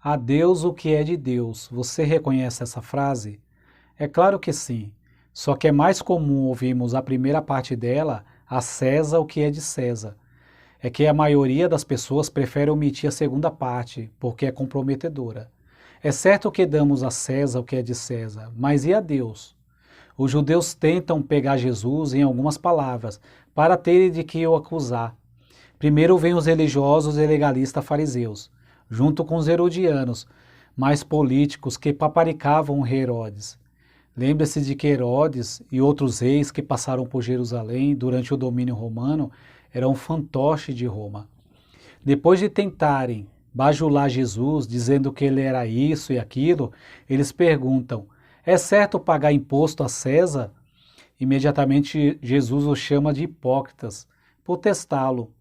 A Deus o que é de Deus. Você reconhece essa frase? É claro que sim. Só que é mais comum ouvirmos a primeira parte dela, a César o que é de César. É que a maioria das pessoas prefere omitir a segunda parte, porque é comprometedora. É certo que damos a César o que é de César, mas e a Deus? Os judeus tentam pegar Jesus em algumas palavras, para terem de que o acusar. Primeiro vêm os religiosos e legalistas fariseus, junto com os herodianos, mais políticos que paparicavam Herodes. Lembre-se de que Herodes e outros reis que passaram por Jerusalém durante o domínio romano eram fantoches de Roma. Depois de tentarem bajular Jesus, dizendo que ele era isso e aquilo, eles perguntam: é certo pagar imposto a César? Imediatamente Jesus os chama de hipócritas, por testá-lo.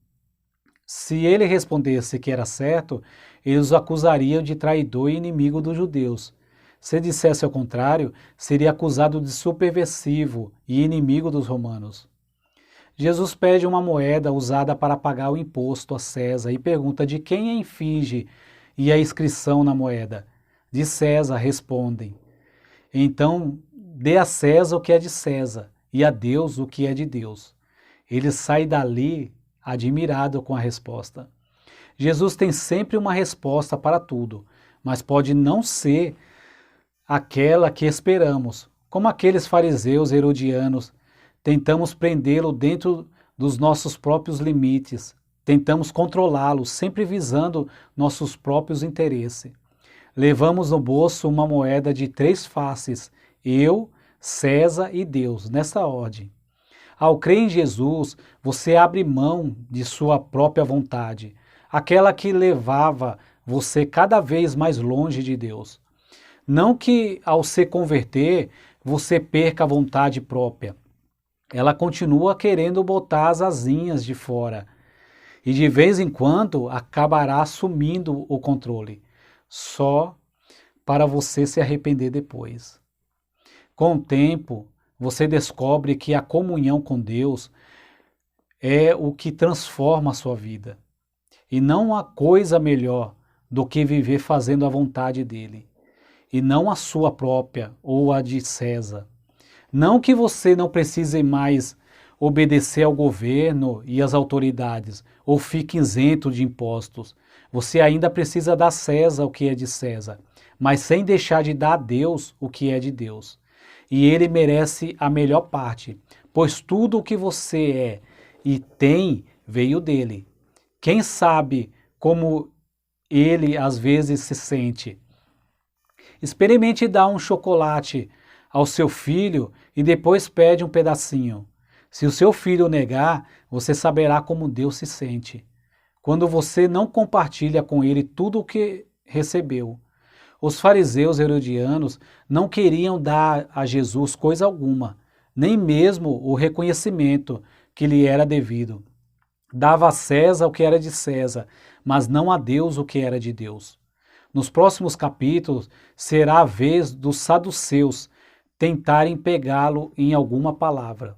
Se ele respondesse que era certo, eles o acusariam de traidor e inimigo dos judeus. Se dissesse ao contrário, seria acusado de subversivo e inimigo dos romanos. Jesus pede uma moeda usada para pagar o imposto a César e pergunta de quem a inflige e a inscrição na moeda. De César, respondem. Então, dê a César o que é de César e a Deus o que é de Deus. Ele sai dali admirado com a resposta. Jesus tem sempre uma resposta para tudo, mas pode não ser aquela que esperamos. Como aqueles fariseus herodianos, tentamos prendê-lo dentro dos nossos próprios limites, tentamos controlá-lo, sempre visando nossos próprios interesses. Levamos no bolso uma moeda de 3 faces, eu, César e Deus, nessa ordem. Ao crer em Jesus, você abre mão de sua própria vontade, aquela que levava você cada vez mais longe de Deus. Não que ao se converter, você perca a vontade própria. Ela continua querendo botar as asinhas de fora e de vez em quando acabará assumindo o controle, só para você se arrepender depois. Com o tempo, você descobre que a comunhão com Deus é o que transforma a sua vida. E não há coisa melhor do que viver fazendo a vontade dele, e não a sua própria ou a de César. Não que você não precise mais obedecer ao governo e às autoridades, ou fique isento de impostos. Você ainda precisa dar a César o que é de César, mas sem deixar de dar a Deus o que é de Deus. E ele merece a melhor parte, pois tudo o que você é e tem veio dele. Quem sabe como ele às vezes se sente? Experimente dar um chocolate ao seu filho e depois pede um pedacinho. Se o seu filho negar, você saberá como Deus se sente. Quando você não compartilha com ele tudo o que recebeu. Os fariseus herodianos não queriam dar a Jesus coisa alguma, nem mesmo o reconhecimento que lhe era devido. Dava a César o que era de César, mas não a Deus o que era de Deus. Nos próximos capítulos, será a vez dos saduceus tentarem pegá-lo em alguma palavra.